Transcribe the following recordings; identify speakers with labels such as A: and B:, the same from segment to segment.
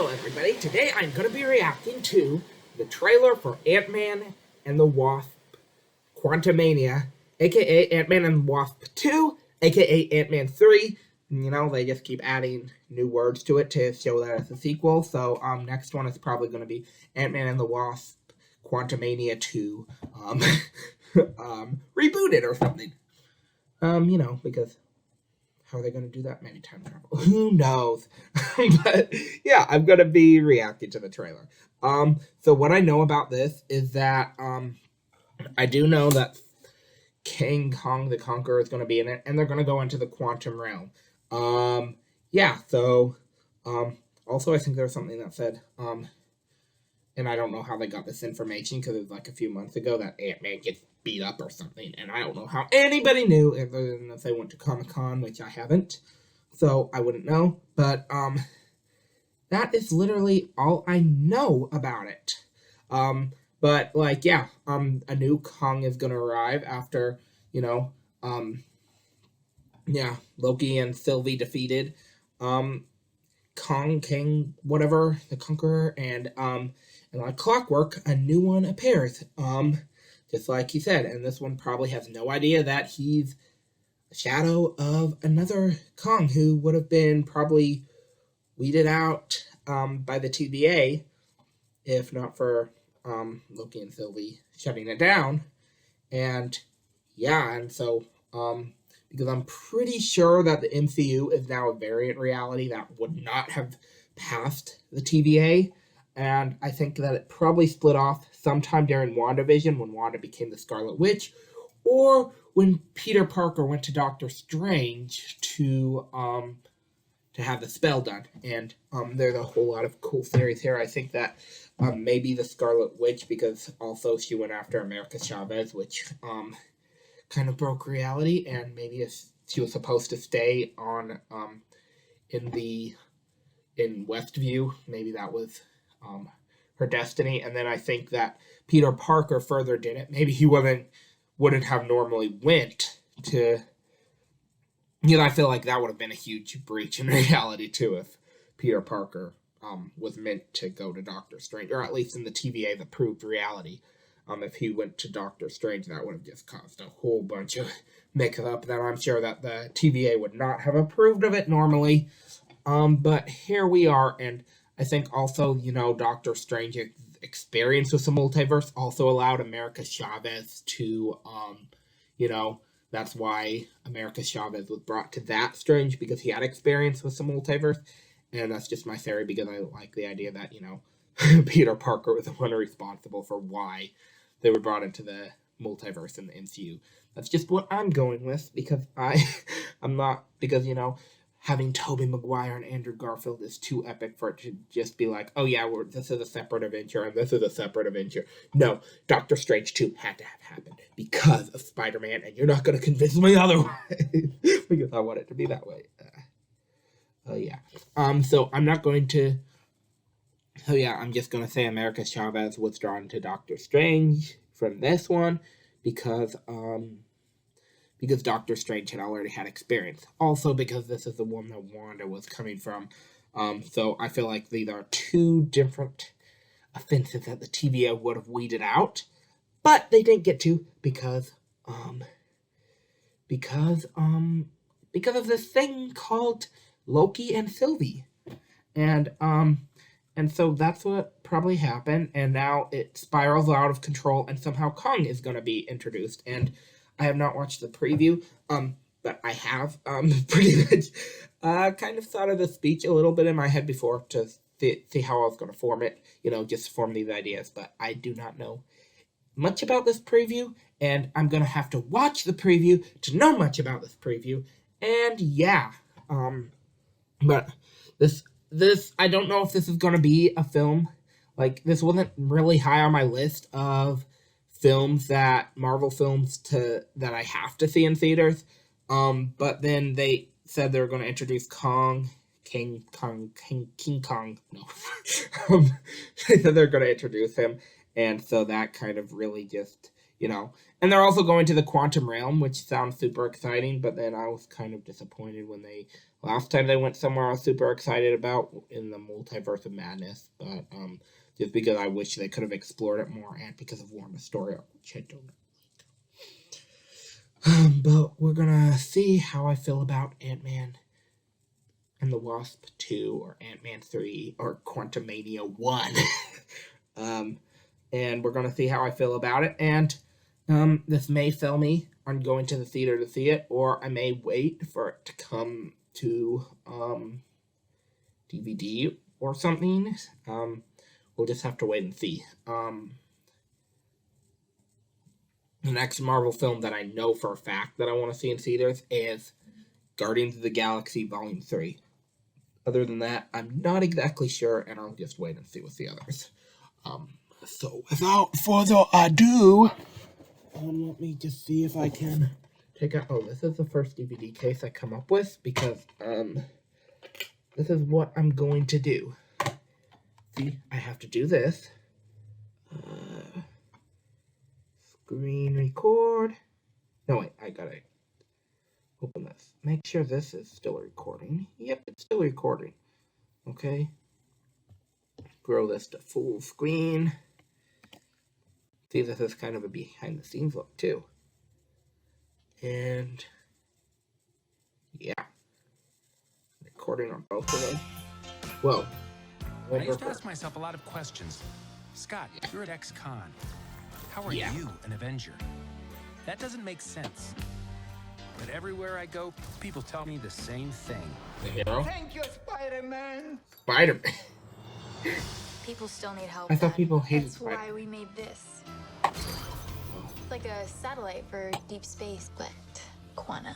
A: Hello everybody, today I'm going to be reacting to the trailer for Ant-Man and the Wasp Quantumania, aka Ant-Man and the Wasp 2, aka Ant-Man 3. You know, they just keep adding new words to it to show that it's a sequel, so next one is probably going to be Ant-Man and the Wasp Quantumania 2, rebooted or something. Because how are they going to do that? Maybe time travel. Who knows? But yeah, I'm going to be reacting to the trailer. So what I know about this is that I do know that King Kong the Conqueror is going to be in it, and they're going to go into the quantum realm. Yeah, so also I think there was something that said, and I don't know how they got this information because it was like a few months ago that Ant-Man gets beat up or something, and I don't know how anybody knew other than if they went to Comic-Con, which I haven't, so I wouldn't know, but that is literally all I know about it. But like, yeah, a new Kong is gonna arrive after, Loki and Sylvie defeated Kong, King, whatever, the Conqueror, and like clockwork, a new one appears. Just like he said, and this one probably has no idea that he's a shadow of another Kong who would have been probably weeded out by the TVA if not for Loki and Sylvie shutting it down. And yeah, and so because I'm pretty sure that the MCU is now a variant reality that would not have passed the TVA. And I think that it probably split off sometime during WandaVision when Wanda became the Scarlet Witch, or when Peter Parker went to Doctor Strange to have the spell done. And there's a whole lot of cool theories here. I think that maybe the Scarlet Witch, because also she went after America Chavez, which kind of broke reality, and maybe if she was supposed to stay on in Westview, maybe that was her destiny. And then I think that Peter Parker further did it. Maybe he wouldn't have normally went to. I feel like that would have been a huge breach in reality too if Peter Parker was meant to go to Doctor Strange, or at least in the TVA's approved reality. If he went to Doctor Strange, that would have just caused a whole bunch of mix-up that I'm sure that the TVA would not have approved of it normally. But here we are, and I think also, Doctor Strange's experience with the multiverse also allowed America Chavez to, that's why America Chavez was brought to that Strange, because he had experience with the multiverse. And that's just my theory, because I like the idea that, Peter Parker was the one responsible for why they were brought into the multiverse in the MCU. That's just what I'm going with, because I'm not, because, having Tobey Maguire and Andrew Garfield is too epic for it to just be like, oh yeah, this is a separate adventure and this is a separate adventure. No, Doctor Strange 2 had to have happened because of Spider-Man, and you're not going to convince me otherwise, because I want it to be that way. Yeah. So I'm not going to. So yeah, I'm just going to say America Chavez was drawn to Doctor Strange from this one because Doctor Strange had already had experience. Also because this is the one that Wanda was coming from. So I feel like these are two different offenses that the TVA would have weeded out, but they didn't get to because of this thing called Loki and Sylvie. And so that's what probably happened, and now it spirals out of control, and somehow Kong is going to be introduced. And I have not watched the preview, but I have pretty much kind of thought of the speech a little bit in my head before to see how I was going to form it, just form these ideas. But I do not know much about this preview, and I'm going to have to watch the preview to know much about this preview. And yeah, but this, I don't know if this is going to be a film. Like, this wasn't really high on my list of films Marvel films that I have to see in theaters. But then they said they were going to introduce King Kong. No. They said they're going to introduce him. And so that kind of really just, and they're also going to the quantum realm, which sounds super exciting, but then I was kind of disappointed when they Last time they went somewhere I was super excited about in the Multiverse of Madness, but just because I wish they could have explored it more and because of Warner's story, which I don't know. But we're gonna see how I feel about Ant-Man and the Wasp 2 or Ant-Man 3 or Quantumania 1. And we're gonna see how I feel about it. And this may fail me on going to the theater to see it, or I may wait for it to come to DVD or something. We'll just have to wait and see. The next Marvel film that I know for a fact that I want to see in theaters is Guardians of the Galaxy Volume 3. Other than that, I'm not exactly sure, and I'll just wait and see with the others. So without further ado, let me just see if I can take out. Oh, this is the first DVD case I come up with because this is what I'm going to do. See, I have to do this. Screen record. No, wait, I gotta open this. Make sure this is still recording. Yep, it's still recording. Okay. Grow this to full screen. See, this is kind of a behind the scenes look, too. And yeah. Recording on both of them. Whoa.
B: I used to ask myself a lot of questions. Scott, you're at ex-con. How are you an Avenger? That doesn't make sense. But everywhere I go, people tell me the same thing.
A: You know?
C: Thank you, Spider-Man.
A: Spider-Man.
D: People still need help.
A: I thought people hated
D: That's
A: Spider-Man.
D: why we made this. It's like a satellite for deep space, but quanta.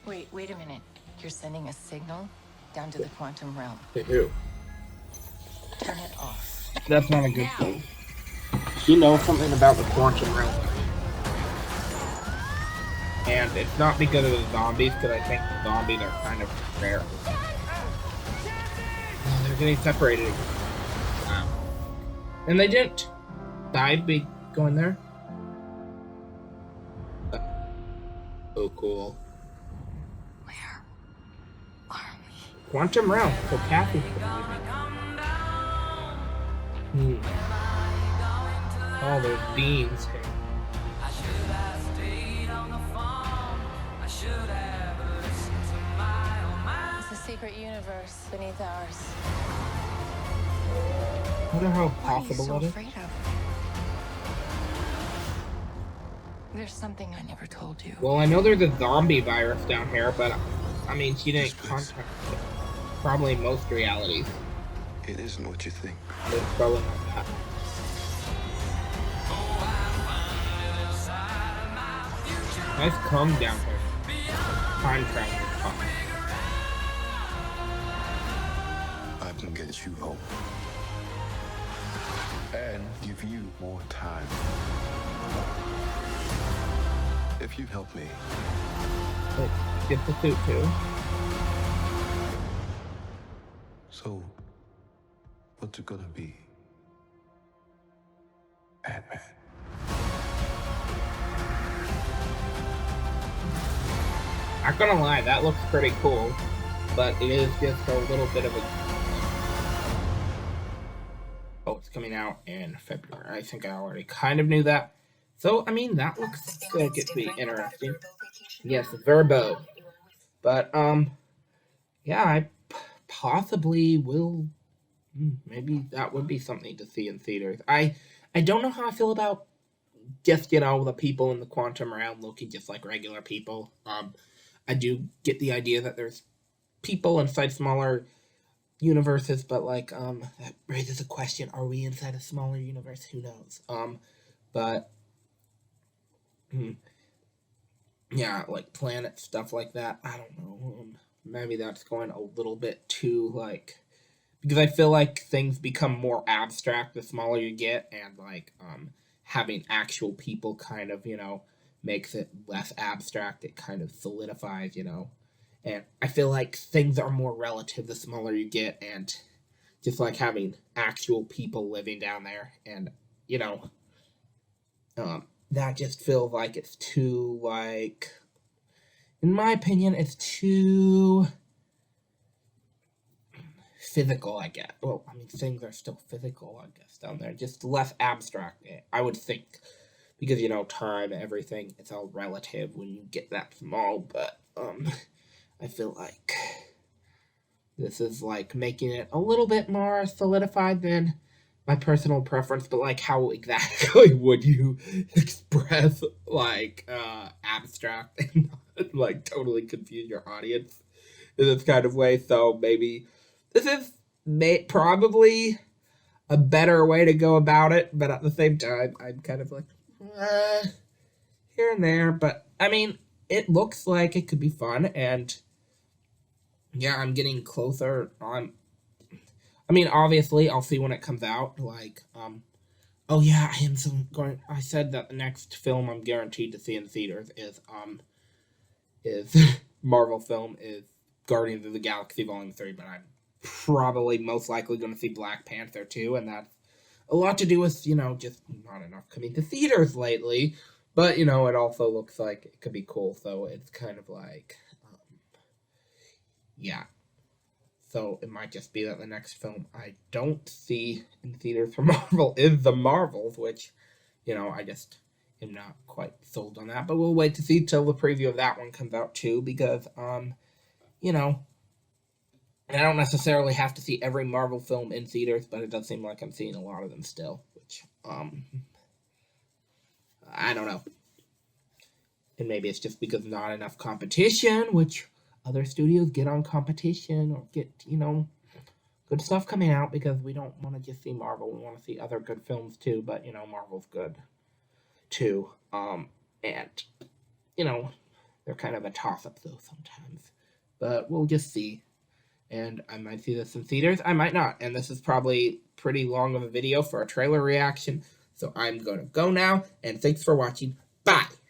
E: Wait a minute. You're sending a signal down to the quantum realm.
A: They do.
E: Turn it off.
A: That's not a good thing. She knows something about the quantum realm. And it's not because of the zombies, because I think the zombies are kind of rare. They're getting separated. Wow. And they didn't die going there. Oh, cool.
D: Where are we?
A: Quantum realm. So Kathy's all those beans.
E: It's a secret universe beneath ours.
A: I wonder how
E: What are you
A: possible
E: so
A: that is.
E: afraid of? There's something I never told you.
A: Well, I know there's a zombie virus down here, but I mean, she didn't contact it. Probably most realities.
F: It isn't what you think.
A: It's probably not that. Nice calm down here. Time travel.
F: I can get you home. And give you more time. If you help me.
A: Wait, get the suit too.
F: So, what's it gonna be? Ant-Man.
A: Not gonna lie, that looks pretty cool, but it is just a little bit of a... Oh, it's coming out in February. I think I already kind of knew that. So, I mean, that looks like it'd be interesting. Yes, Verbo. But, yeah, I possibly will... Maybe that would be something to see in theaters. I don't know how I feel about just, the people in the quantum realm looking just like regular people. I do get the idea that there's people inside smaller universes, but that raises a question: are we inside a smaller universe? Who knows? Yeah, like planets, stuff like that. I don't know. Maybe that's going a little bit too because I feel like things become more abstract the smaller you get, and having actual people kind of makes it less abstract. It kind of solidifies, and I feel like things are more relative the smaller you get, and just like having actual people living down there, and that just feels like it's too in my opinion, it's too physical, I guess. Well, I mean, things are still physical, I guess, down there. Just less abstract, I would think. Because, you know, time, everything, it's all relative when you get that small. But, I feel like this is, like, making it a little bit more solidified than my personal preference. But, like, how exactly would you express, like, abstract and not, like, totally confuse your audience in this kind of way? So maybe this is probably a better way to go about it, but at the same time, I'm kind of like, here and there. But, I mean, it looks like it could be fun, and yeah, I'm getting closer on. I mean, obviously, I'll see when it comes out, like, oh yeah, I am so going, I said that the next film I'm guaranteed to see in theaters is Marvel film, is Guardians of the Galaxy Volume 3, but I'm probably most likely going to see Black Panther too, and that's a lot to do with, you know, just not enough coming to theaters lately, but, you know, it also looks like it could be cool, so it's kind of like, yeah. So it might just be that the next film I don't see in theaters for Marvel is The Marvels, which, you know, I just am not quite sold on that, but we'll wait to see till the preview of that one comes out too, because, you know, I don't necessarily have to see every Marvel film in theaters, but it does seem like I'm seeing a lot of them still, which, I don't know. And maybe it's just because not enough competition, which other studios get on competition or get, you know, good stuff coming out, because we don't want to just see Marvel. We want to see other good films too, but, you know, Marvel's good too. And, you know, they're kind of a toss-up though sometimes. But we'll just see. And I might see this in theaters, I might not. And this is probably pretty long of a video for a trailer reaction, so I'm going to go now, and thanks for watching. Bye!